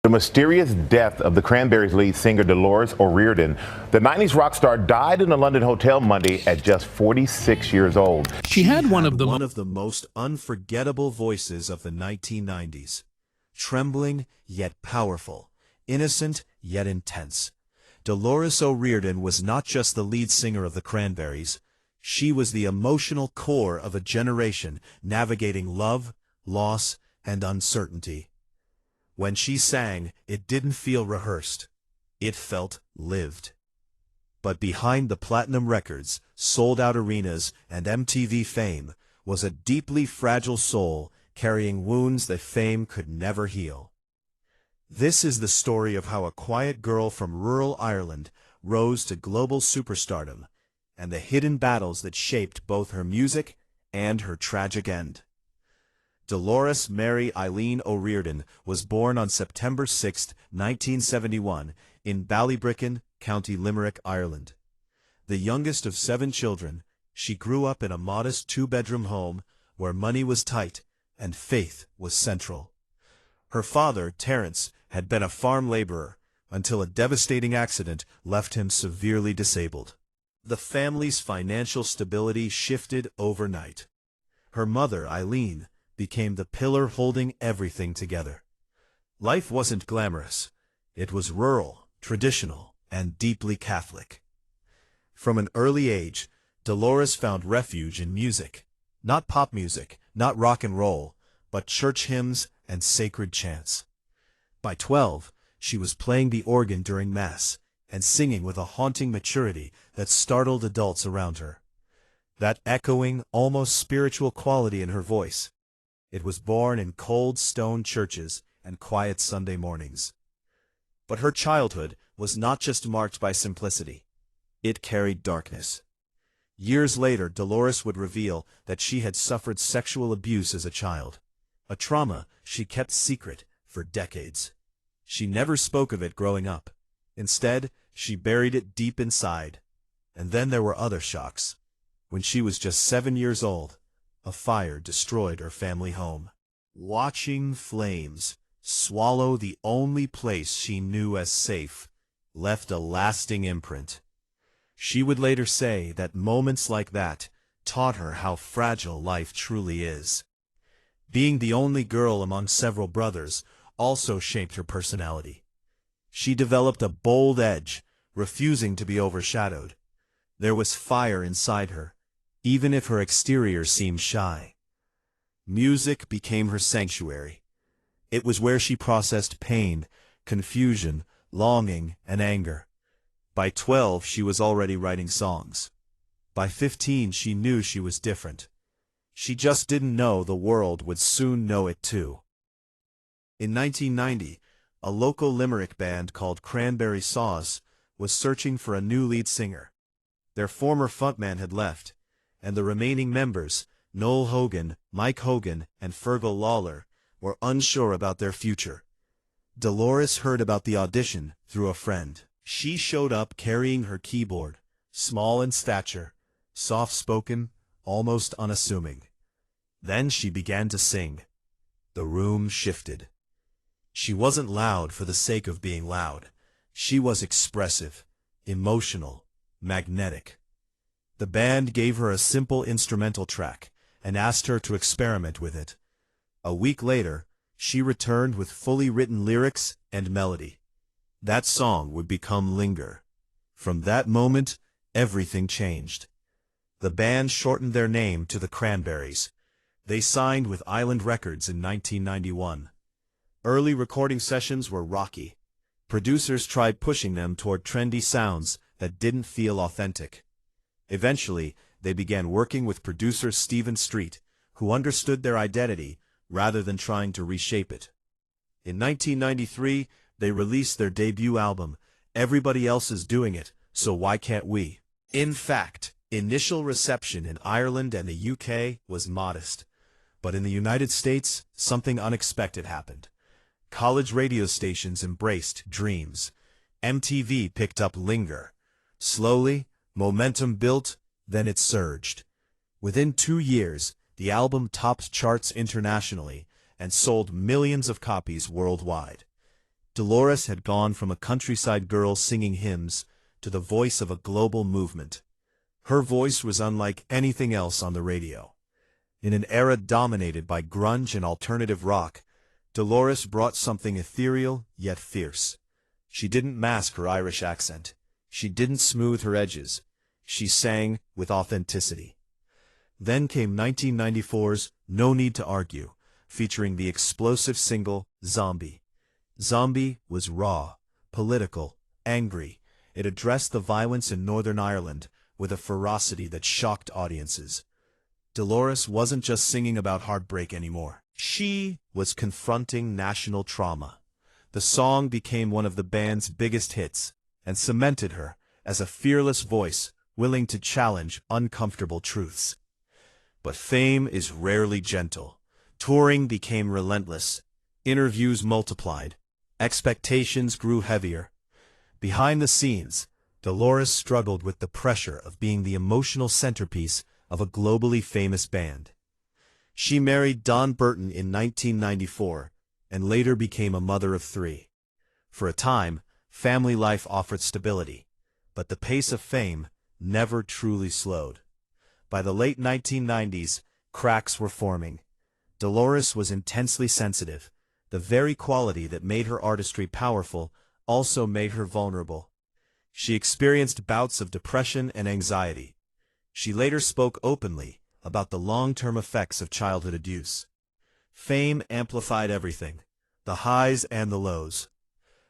The mysterious death of the Cranberries lead singer Dolores O'Riordan. The 90s rock star died in a London hotel Monday at just 46 years old. She had one of the most unforgettable voices of the 1990s. Trembling yet powerful, innocent yet intense. Dolores O'Riordan was not just the lead singer of the Cranberries. She was the emotional core of a generation navigating love, loss, and uncertainty. When she sang, it didn't feel rehearsed. It felt lived. But behind the platinum records, sold-out arenas, and MTV fame was a deeply fragile soul carrying wounds that fame could never heal. This is the story of how a quiet girl from rural Ireland rose to global superstardom, and the hidden battles that shaped both her music and her tragic end. Dolores Mary Eileen O'Riordan was born on September 6, 1971, in Ballybricken, County Limerick, Ireland. The youngest of 7 children, she grew up in a modest 2-bedroom home where money was tight and faith was central. Her father, Terence, had been a farm laborer until a devastating accident left him severely disabled. The family's financial stability shifted overnight. Her mother, Eileen, became the pillar holding everything together. Life wasn't glamorous. It was rural, traditional, and deeply Catholic. From an early age, Dolores found refuge in music. Not pop music, not rock and roll, but church hymns and sacred chants. By 12, she was playing the organ during Mass and singing with a haunting maturity that startled adults around her. That echoing, almost spiritual quality in her voice. It was born in cold stone churches and quiet Sunday mornings. But her childhood was not just marked by simplicity. It carried darkness. Years later, Dolores would reveal that she had suffered sexual abuse as a child, a trauma she kept secret for decades. She never spoke of it growing up. Instead, she buried it deep inside. And then there were other shocks. When she was just 7 years old, a fire destroyed her family home. Watching flames swallow the only place she knew as safe left a lasting imprint. She would later say that moments like that taught her how fragile life truly is. Being the only girl among several brothers also shaped her personality. She developed a bold edge, refusing to be overshadowed. There was fire inside her, even if her exterior seemed shy. Music became her sanctuary. It was where she processed pain, confusion, longing, and anger. By 12, she was already writing songs. By 15, she knew she was different. She just didn't know the world would soon know it too. In 1990, a local Limerick band called Cranberries was searching for a new lead singer. Their former frontman had left, and the remaining members, Noel Hogan, Mike Hogan, and Fergal Lawler, were unsure about their future. Dolores heard about the audition through a friend. She showed up carrying her keyboard, small in stature, soft-spoken, almost unassuming. Then she began to sing. The room shifted. She wasn't loud for the sake of being loud. She was expressive, emotional, magnetic. The band gave her a simple instrumental track and asked her to experiment with it. A week later, she returned with fully written lyrics and melody. That song would become Linger. From that moment, everything changed. The band shortened their name to the Cranberries. They signed with Island Records in 1991. Early recording sessions were rocky. Producers tried pushing them toward trendy sounds that didn't feel authentic. Eventually, they began working with producer Stephen Street, who understood their identity rather than trying to reshape it. In 1993, they released their debut album, Everybody Else Is Doing It, So Why Can't We? In fact, initial reception in Ireland and the UK was modest. But in the United States, something unexpected happened. College radio stations embraced Dreams. MTV picked up Linger. Slowly, momentum built, then it surged. Within 2 years, the album topped charts internationally and sold millions of copies worldwide. Dolores had gone from a countryside girl singing hymns to the voice of a global movement. Her voice was unlike anything else on the radio. In an era dominated by grunge and alternative rock, Dolores brought something ethereal yet fierce. She didn't mask her Irish accent. She didn't smooth her edges. She sang with authenticity. Then came 1994's No Need to Argue, featuring the explosive single Zombie. Zombie was raw, political, angry. It addressed the violence in Northern Ireland with a ferocity that shocked audiences. Dolores wasn't just singing about heartbreak anymore. She was confronting national trauma. The song became one of the band's biggest hits and cemented her as a fearless voice willing to challenge uncomfortable truths. But fame is rarely gentle. Touring became relentless. Interviews multiplied. Expectations grew heavier. Behind the scenes, Dolores struggled with the pressure of being the emotional centerpiece of a globally famous band. She married Don Burton in 1994 and later became a mother of 3. For a time, family life offered stability, but the pace of fame never truly slowed. By the late 1990s, cracks were forming. Dolores was intensely sensitive. The very quality that made her artistry powerful also made her vulnerable. She experienced bouts of depression and anxiety. She later spoke openly about the long-term effects of childhood abuse. Fame amplified everything, the highs and the lows.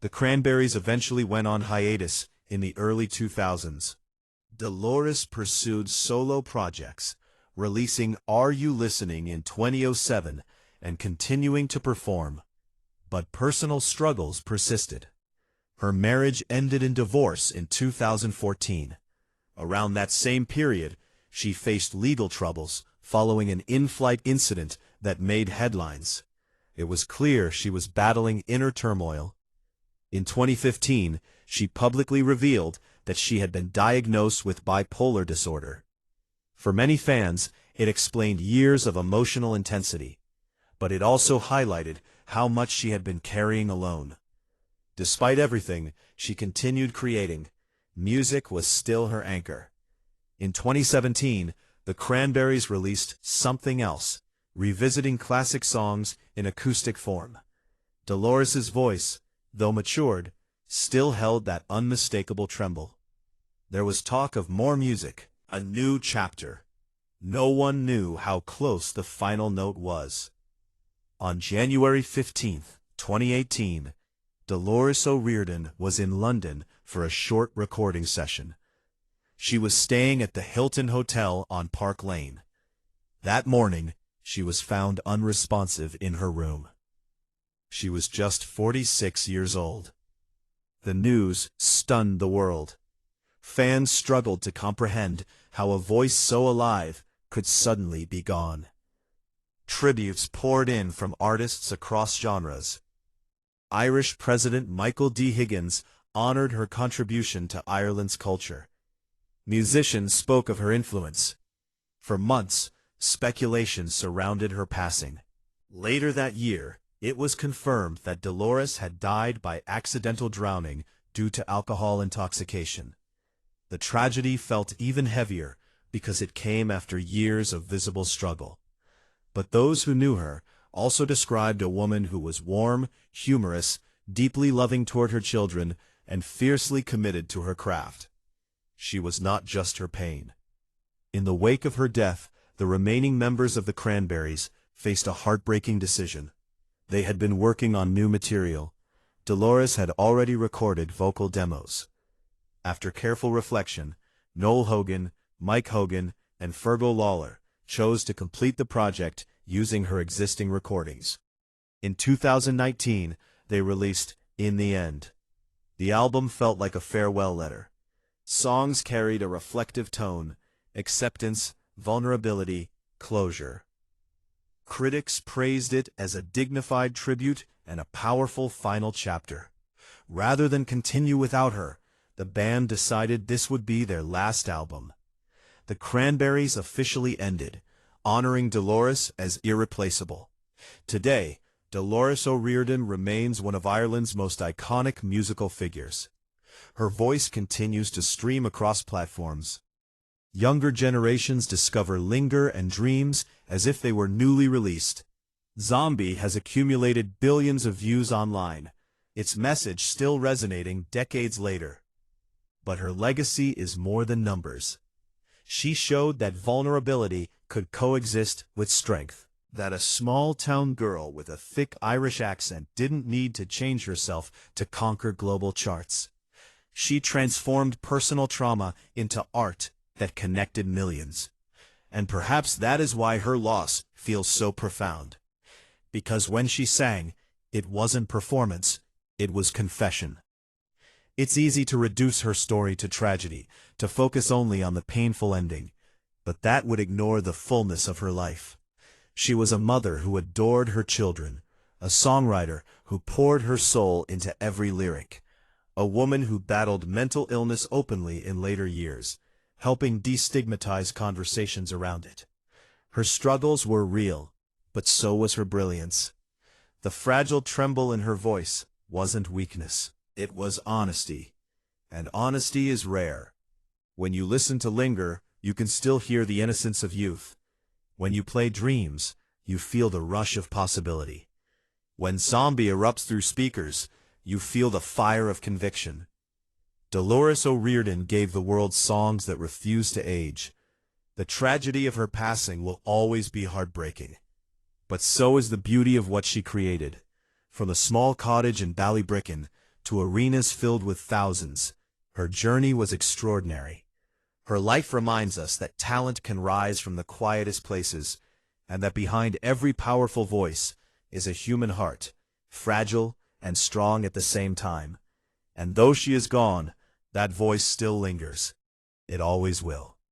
The Cranberries eventually went on hiatus in the early 2000s. Dolores pursued solo projects, releasing Are You Listening in 2007 and continuing to perform. But personal struggles persisted. Her marriage ended in divorce in 2014. Around that same period, she faced legal troubles following an in-flight incident that made headlines. It was clear she was battling inner turmoil. In 2015, she publicly revealed that she had been diagnosed with bipolar disorder. For many fans, it explained years of emotional intensity, but it also highlighted how much she had been carrying alone. Despite everything, she continued creating. Music was still her anchor. In 2017, the Cranberries released Something Else, revisiting classic songs in acoustic form. Dolores's voice, though matured, still held that unmistakable tremble. There was talk of more music, a new chapter. No one knew how close the final note was. On January 15, 2018, Dolores O'Riordan was in London for a short recording session. She was staying at the Hilton Hotel on Park Lane. That morning, she was found unresponsive in her room. She was just 46 years old. The news stunned the world. Fans struggled to comprehend how a voice so alive could suddenly be gone. Tributes poured in from artists across genres. Irish President Michael D. Higgins honored her contribution to Ireland's culture. Musicians spoke of her influence. For months, speculation surrounded her passing. Later that year, it was confirmed that Dolores had died by accidental drowning due to alcohol intoxication. The tragedy felt even heavier because it came after years of visible struggle. But those who knew her also described a woman who was warm, humorous, deeply loving toward her children, and fiercely committed to her craft. She was not just her pain. In the wake of her death, the remaining members of the Cranberries faced a heartbreaking decision. They had been working on new material. Dolores had already recorded vocal demos. After careful reflection, Noel Hogan, Mike Hogan, and Fergal Lawler chose to complete the project using her existing recordings. In 2019, they released In the End. The album felt like a farewell letter. Songs carried a reflective tone, acceptance, vulnerability, closure. Critics praised it as a dignified tribute and a powerful final chapter. Rather than continue without her, the band decided this would be their last album. The Cranberries officially ended, honoring Dolores as irreplaceable. Today, Dolores O'Riordan remains one of Ireland's most iconic musical figures. Her voice continues to stream across platforms. Younger generations discover Linger and Dreams as if they were newly released. Zombie has accumulated billions of views online, its message still resonating decades later. But her legacy is more than numbers. She showed that vulnerability could coexist with strength, that a small-town girl with a thick Irish accent didn't need to change herself to conquer global charts. She transformed personal trauma into art that connected millions. And perhaps that is why her loss feels so profound. Because when she sang, it wasn't performance, it was confession. It's easy to reduce her story to tragedy, to focus only on the painful ending, but that would ignore the fullness of her life. She was a mother who adored her children, a songwriter who poured her soul into every lyric, a woman who battled mental illness openly in later years, helping destigmatize conversations around it. Her struggles were real, but so was her brilliance. The fragile tremble in her voice wasn't weakness, it was honesty. And honesty is rare. When you listen to Linger, you can still hear the innocence of youth. When you play Dreams, you feel the rush of possibility. When Zombie erupts through speakers, you feel the fire of conviction. Dolores O'Riordan gave the world songs that refuse to age. The tragedy of her passing will always be heartbreaking. But so is the beauty of what she created. From a small cottage in Ballybricken to arenas filled with thousands, her journey was extraordinary. Her life reminds us that talent can rise from the quietest places, and that behind every powerful voice is a human heart, fragile and strong at the same time. And though she is gone, that voice still lingers. It always will.